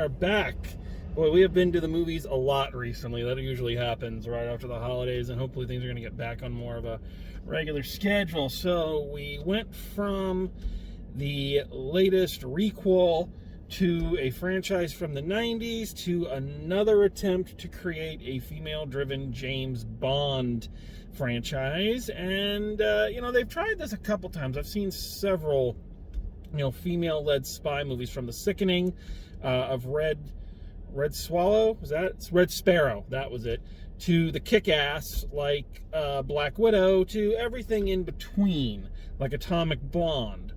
are back. Boy, we have been to the movies a lot recently. That usually happens right after the holidays, and hopefully things are going to get back on more of a regular schedule. So we went from the latest requel to a franchise from the 90s to another attempt to create a female-driven James Bond franchise. And, they've tried this a couple times. I've seen several, female-led spy movies, from The Sickening of Red Swallow, was that? Red Sparrow, that was it, to the kick-ass, like Black Widow, to everything in between, like Atomic Blonde.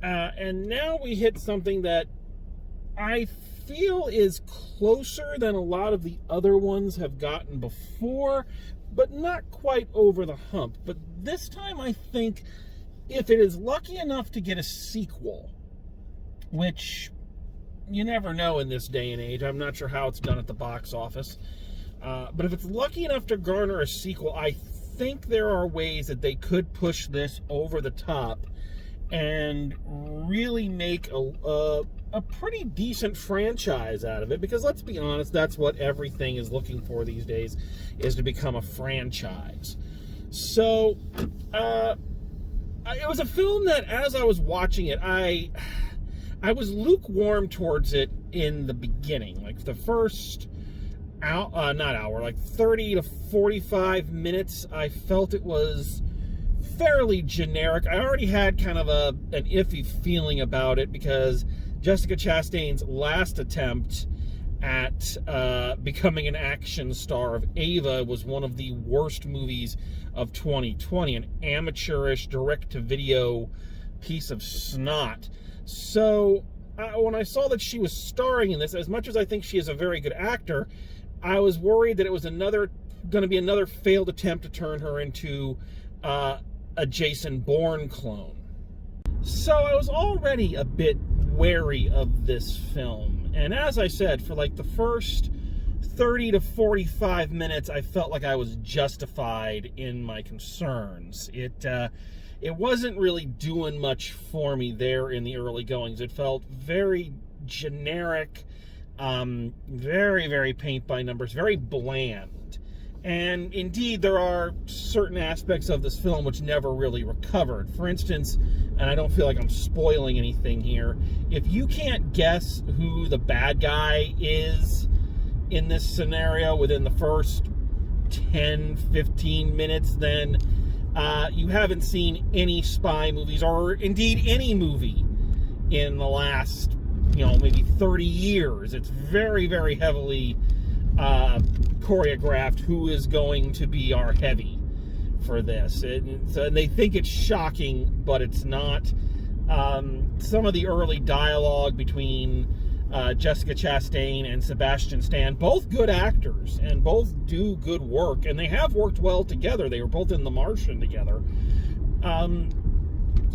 And now we hit something that I feel is closer than a lot of the other ones have gotten before, but not quite over the hump. But this time I think if it is lucky enough to get a sequel, which you never know in this day and age, I'm not sure how it's done at the box office, but if it's lucky enough to garner a sequel, I think there are ways that they could push this over the top and really make a pretty decent franchise out of it, because let's be honest, that's what everything is looking for these days, is to become a franchise. So it was a film that, as I was watching it, I was lukewarm towards it in the beginning. Like the first like 30 to 45 minutes, I felt it was fairly generic. I already had kind of an iffy feeling about it, because Jessica Chastain's last attempt at becoming an action star of Ava was one of the worst movies of 2020, an amateurish direct-to-video piece of snot. So when I saw that she was starring in this, as much as I think she is a very good actor, I was worried that it was going to be another failed attempt to turn her into a Jason Bourne clone. So I was already a bit wary of this film. And as I said, for like the first 30 to 45 minutes, I felt like I was justified in my concerns. It wasn't really doing much for me there in the early goings. It felt very generic, very, very paint by numbers, very bland. And indeed, there are certain aspects of this film which never really recovered. For instance, and I don't feel like I'm spoiling anything here, if you can't guess who the bad guy is in this scenario within the first 10, 15 minutes, then you haven't seen any spy movies, or indeed any movie in the last, maybe 30 years. It's very, very heavily choreographed who is going to be our heavy for this. And they think it's shocking, but it's not. Some of the early dialogue between Jessica Chastain and Sebastian Stan, both good actors and both do good work, and they have worked well together. They were both in The Martian together.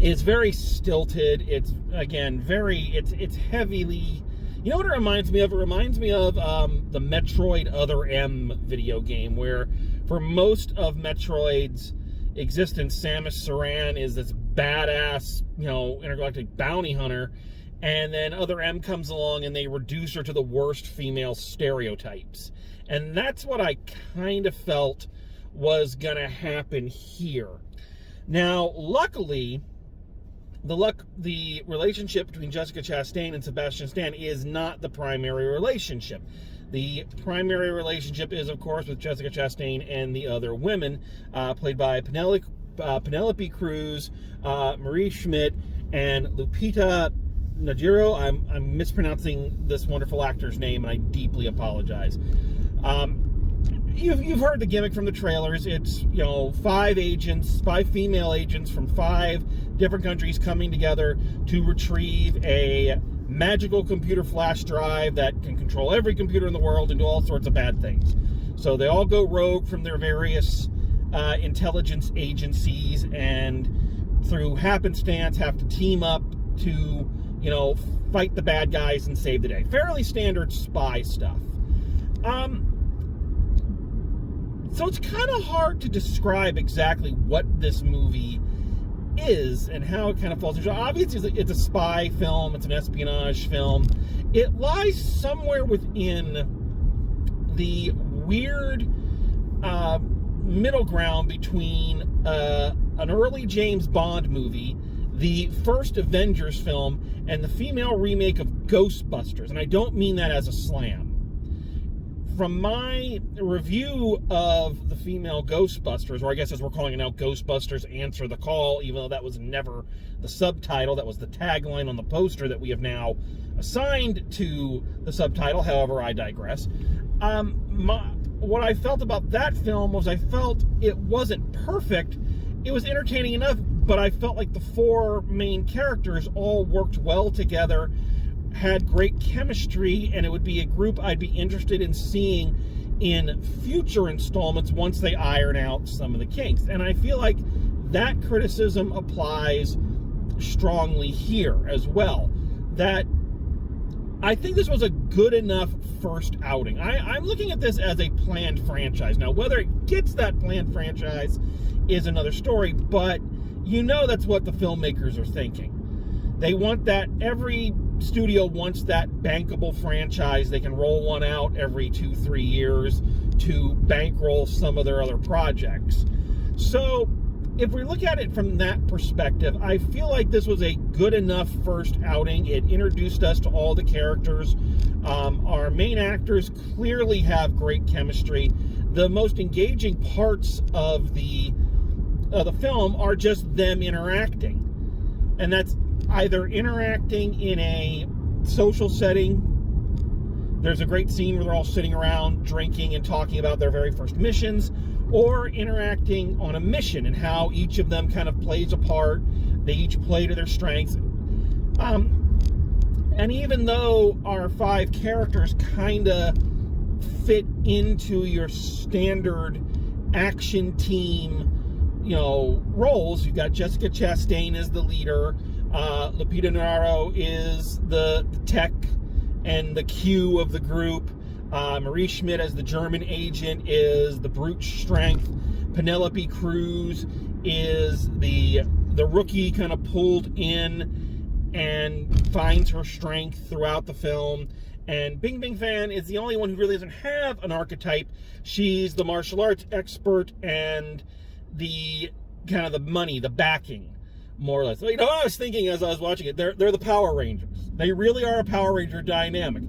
It's very stilted. It's, again, it's heavily... You know what it reminds me of? It reminds me of the Metroid Other M video game, where for most of Metroid's existence, Samus Aran is this badass, intergalactic bounty hunter, and then Other M comes along and they reduce her to the worst female stereotypes. And that's what I kind of felt was going to happen here. Now, luckily, the relationship between Jessica Chastain and Sebastian Stan is not the primary relationship. The primary relationship is, of course, with Jessica Chastain and the other women, played by Penelope Cruz, Marie Schmidt, and Lupita Nyong'o. I'm mispronouncing this wonderful actor's name, and I deeply apologize. You've heard the gimmick from the trailers. It's, 5 female agents from 5 different countries coming together to retrieve a magical computer flash drive that can control every computer in the world and do all sorts of bad things. So they all go rogue from their various intelligence agencies, and through happenstance have to team up to, fight the bad guys and save the day. Fairly standard spy stuff. So it's kind of hard to describe exactly what this movie is and how it kind of falls into. Obviously, it's a spy film. It's an espionage film. It lies somewhere within the weird middle ground between an early James Bond movie, the first Avengers film, and the female remake of Ghostbusters. And I don't mean that as a slam. From my review of the female Ghostbusters, or I guess as we're calling it now, Ghostbusters Answer the Call, even though that was never the subtitle, that was the tagline on the poster that we have now assigned to the subtitle. However, I digress. What I felt about that film was I felt it wasn't perfect. It was entertaining enough, but I felt like the four main characters all worked well together, had great chemistry, and it would be a group I'd be interested in seeing in future installments once they iron out some of the kinks. And I feel like that criticism applies strongly here as well. That I think this was a good enough first outing. I'm looking at this as a planned franchise. Now, whether it gets that planned franchise is another story, but you know that's what the filmmakers are thinking. They want that. Every studio wants that bankable franchise. They can roll one out every 2-3 years to bankroll some of their other projects. So if we look at it from that perspective, I feel like this was a good enough first outing. It introduced us to all the characters. Our main actors clearly have great chemistry. The most engaging parts of the film are just them interacting. And that's either interacting in a social setting. There's a great scene where they're all sitting around drinking and talking about their very first missions, or interacting on a mission and how each of them kind of plays a part. They each play to their strengths. And even though our 5 characters kind of fit into your standard action team, roles, you've got Jessica Chastain as the leader, Lupita Nyong'o is the tech and the Q of the group. Marie Schmidt as the German agent is the brute strength. Penelope Cruz is the rookie kind of pulled in and finds her strength throughout the film. And Bing Bing Fan is the only one who really doesn't have an archetype. She's the martial arts expert and the kind of the money, the backing, more or less. So, what I was thinking as I was watching it, they're the Power Rangers. They really are a Power Ranger dynamic.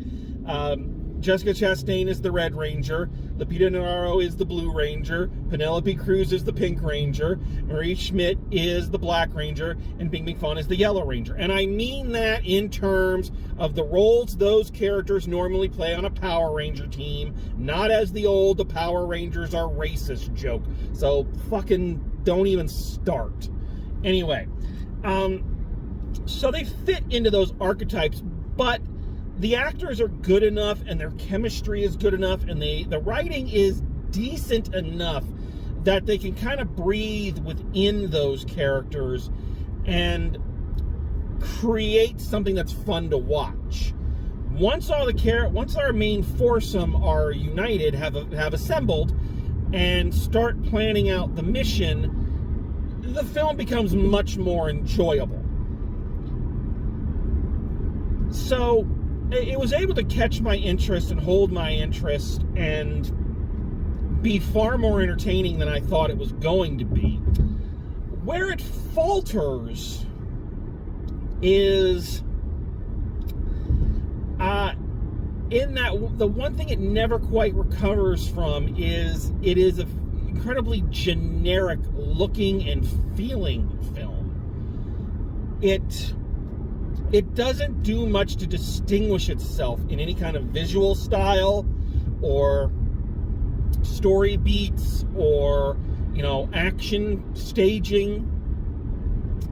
Jessica Chastain is the Red Ranger. Lupita Nyong'o is the Blue Ranger. Penelope Cruz is the Pink Ranger. Marie Schmidt is the Black Ranger. And Bing Bing Fan is the Yellow Ranger. And I mean that in terms of the roles those characters normally play on a Power Ranger team, not as the Power Rangers are racist joke. So fucking don't even start. Anyway, so they fit into those archetypes, but the actors are good enough and their chemistry is good enough and the writing is decent enough that they can kind of breathe within those characters and create something that's fun to watch. Once our main foursome are united, have assembled, and start planning out the mission, the film becomes much more enjoyable. So it was able to catch my interest and hold my interest and be far more entertaining than I thought it was going to be. Where it falters is in that the one thing it never quite recovers from is it is an incredibly generic looking and feeling film. It doesn't do much to distinguish itself in any kind of visual style or story beats or, action staging.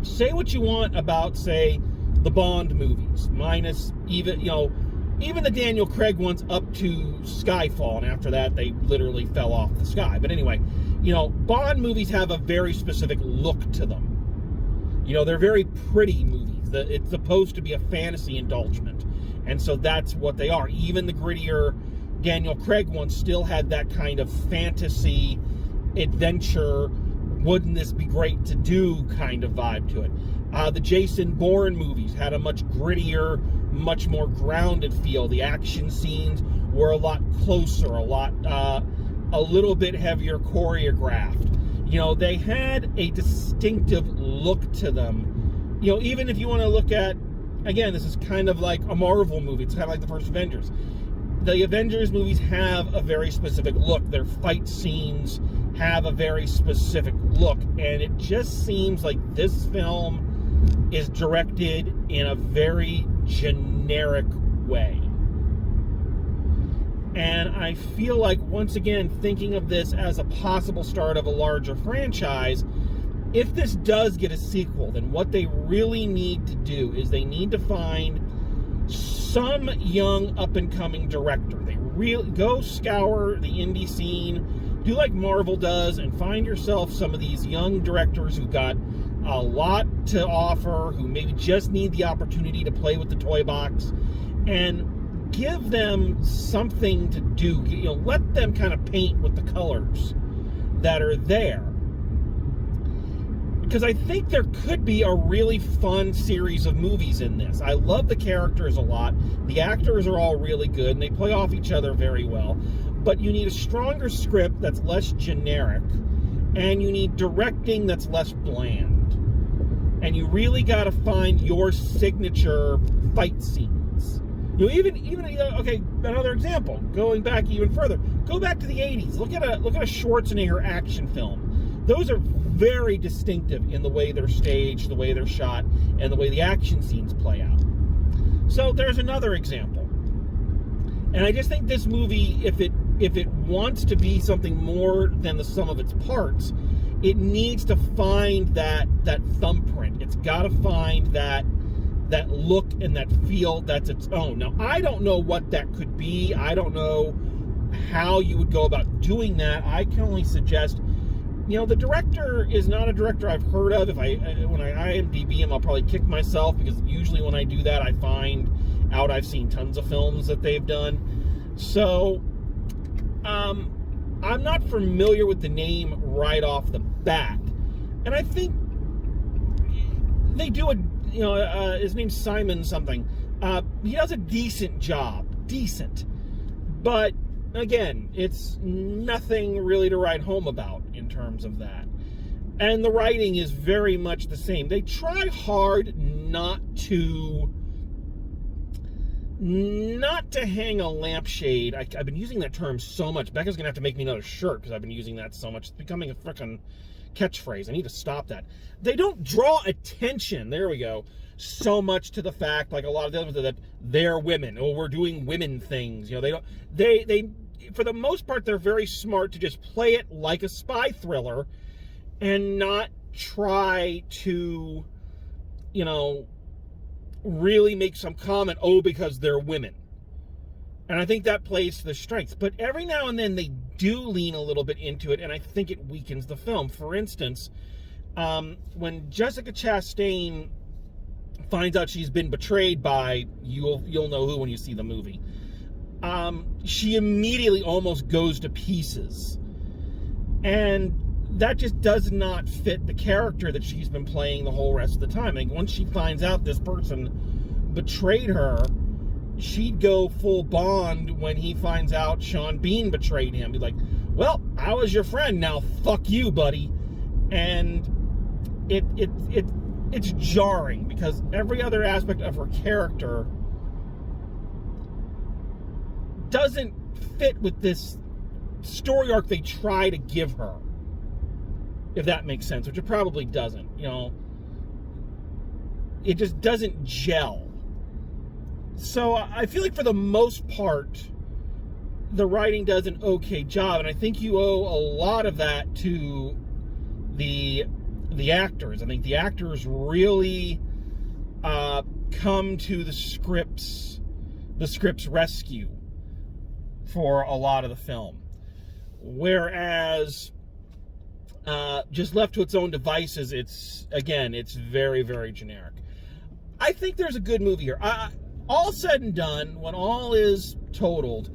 Say what you want about, say, the Bond movies, minus even the Daniel Craig ones up to Skyfall, and after that they literally fell off the sky. But anyway, Bond movies have a very specific look to them. They're very pretty movies. It's supposed to be a fantasy indulgence, and so that's what they are. Even the grittier Daniel Craig ones still had that kind of fantasy adventure wouldn't this be great to do kind of vibe to it. The Jason Bourne movies had a much grittier, much more grounded feel. The action scenes were a lot closer, a little bit heavier choreographed. You know, they had a distinctive look to them. You know, even if you want to look at, again, this is kind of like a Marvel movie. It's kind of like the first Avengers. The Avengers movies have a very specific look. Their fight scenes have a very specific look. And it just seems like this film is directed in a very generic way. And I feel like, once again, thinking of this as a possible start of a larger franchise, if this does get a sequel, then what they really need to do is they need to find some young up-and-coming director. They really go scour the indie scene, do like Marvel does, and find yourself some of these young directors who've got a lot to offer, who maybe just need the opportunity to play with the toy box, and give them something to do. You know, let them kind of paint with the colors that are there. Because I think there could be a really fun series of movies in this. I love the characters a lot. The actors are all really good, and they play off each other very well. But you need a stronger script that's less generic, and you need directing that's less bland. And you really got to find your signature fight scenes. You know, even okay, another example, going back even further. Go back to the 80s. Look at a Schwarzenegger action film. Those are very distinctive in the way they're staged, the way they're shot, and the way the action scenes play out. So there's another example. And I just think this movie, if it wants to be something more than the sum of its parts, it needs to find that thumbprint. It's got to find that look and that feel that's its own. Now, I don't know what that could be. I don't know how you would go about doing that. I can only suggest, you know, the director is not a director I've heard of. When I IMDb him, I'll probably kick myself, because usually when I do that, I find out I've seen tons of films that they've done. So, I'm not familiar with the name right off the bat. And I think they do his name's Simon something. He does a decent job. Decent. But, again, it's nothing really to write home about in terms of that. And the writing is very much the same. They try hard not to hang a lampshade. I've been using that term so much. Becca's going to have to make me another shirt because I've been using that so much. It's becoming a frickin' catchphrase. I need to stop that. They don't draw attention, there we go, so much to the fact, like a lot of the others, that they're women, or we're doing women things. You know, they for the most part, they're very smart to just play it like a spy thriller and not try to, you know, really make some comment, because they're women. And I think that plays to the strengths. But every now and then they do lean a little bit into it, and I think it weakens the film. For instance, when Jessica Chastain finds out she's been betrayed by, you'll know who when you see the movie, she immediately almost goes to pieces. And that just does not fit the character that she's been playing the whole rest of the time. Like, once she finds out this person betrayed her, she'd go full Bond when he finds out Sean Bean betrayed him. Be like, well, I was your friend, now fuck you, buddy. And it's jarring, because every other aspect of her character doesn't fit with this story arc they try to give her, if that makes sense, which it probably doesn't. You know, it just doesn't gel. So I feel like for the most part, the writing does an okay job, and I think you owe a lot of that to the actors. I think the actors really come to the script's rescue for a lot of the film. Whereas just left to its own devices, it's very, very generic. I think there's a good movie here. All said and done, when all is totaled,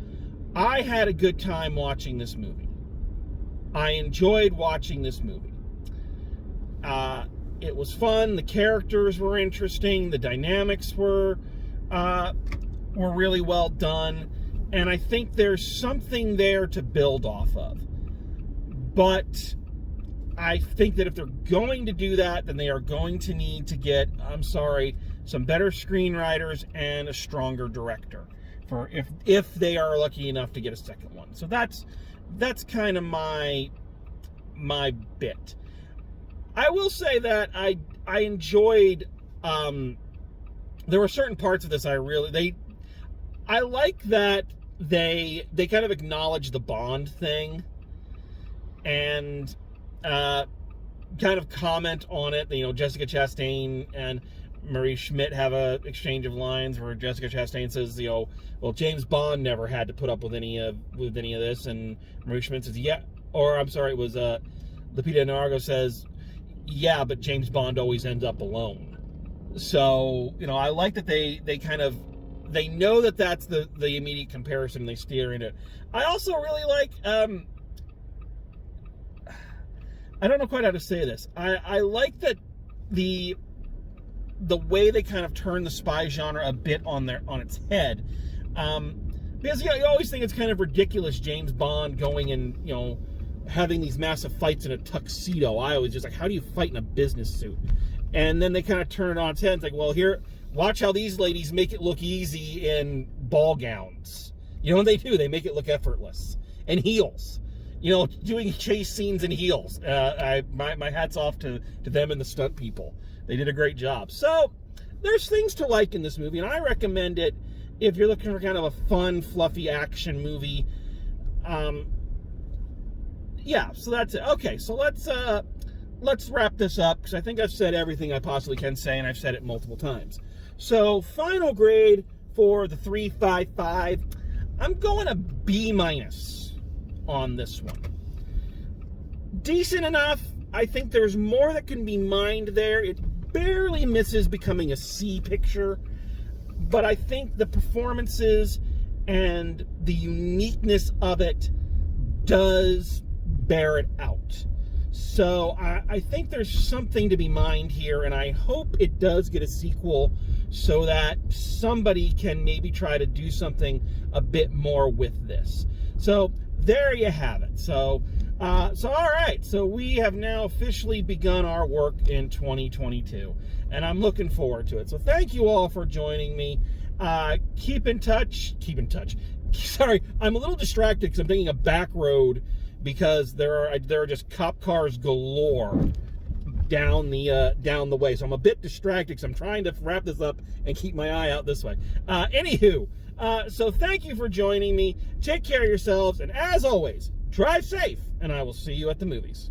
I had a good time watching this movie. I enjoyed watching this movie. It was fun. The characters were interesting. The dynamics were really well done. And I think there's something there to build off of. But I think that if they're going to do that, then they are going to need to get, some better screenwriters and a stronger director for if they are lucky enough to get a second one. So that's kind of my bit. I will say that I enjoyed. There were certain parts of this I like that they kind of acknowledge the Bond thing and kind of comment on it. You know, Jessica Chastain and Marie Schmidt have a exchange of lines where Jessica Chastain says, well, James Bond never had to put up with any of this, and Marie Schmidt says, yeah, or I'm sorry, it was Lupita Nyong'o says, yeah, but James Bond always ends up alone. So, I like that they know that that's the immediate comparison, and they steer into it. I also really like, I don't know quite how to say this. I like that the way they kind of turn the spy genre a bit on its head. Because, you always think it's kind of ridiculous, James Bond going and, having these massive fights in a tuxedo. I always just how do you fight in a business suit? And then they kind of turn it on its head. It's like, well, here, watch how these ladies make it look easy in ball gowns. You know what they do? They make it look effortless. And heels. Doing chase scenes in heels. My hat's off to them and the stunt people. They did a great job. So, there's things to like in this movie, and I recommend it if you're looking for kind of a fun, fluffy action movie. Yeah, so that's it. Okay, so let's wrap this up, because I think I've said everything I possibly can say, and I've said it multiple times. So, final grade for the 355, I'm going a B- on this one. Decent enough. I think there's more that can be mined there. It barely misses becoming a C picture, but I think the performances and the uniqueness of it does bear it out. So I think there's something to be mined here, and I hope it does get a sequel so that somebody can maybe try to do something a bit more with this. So there you have it. So all right. So we have now officially begun our work in 2022, and I'm looking forward to it. So thank you all for joining me. Keep in touch. Sorry, I'm a little distracted because I'm taking a back road because there are just cop cars galore down the way. So I'm a bit distracted because I'm trying to wrap this up and keep my eye out this way. Anywho, so thank you for joining me. Take care of yourselves, and as always, drive safe, and I will see you at the movies.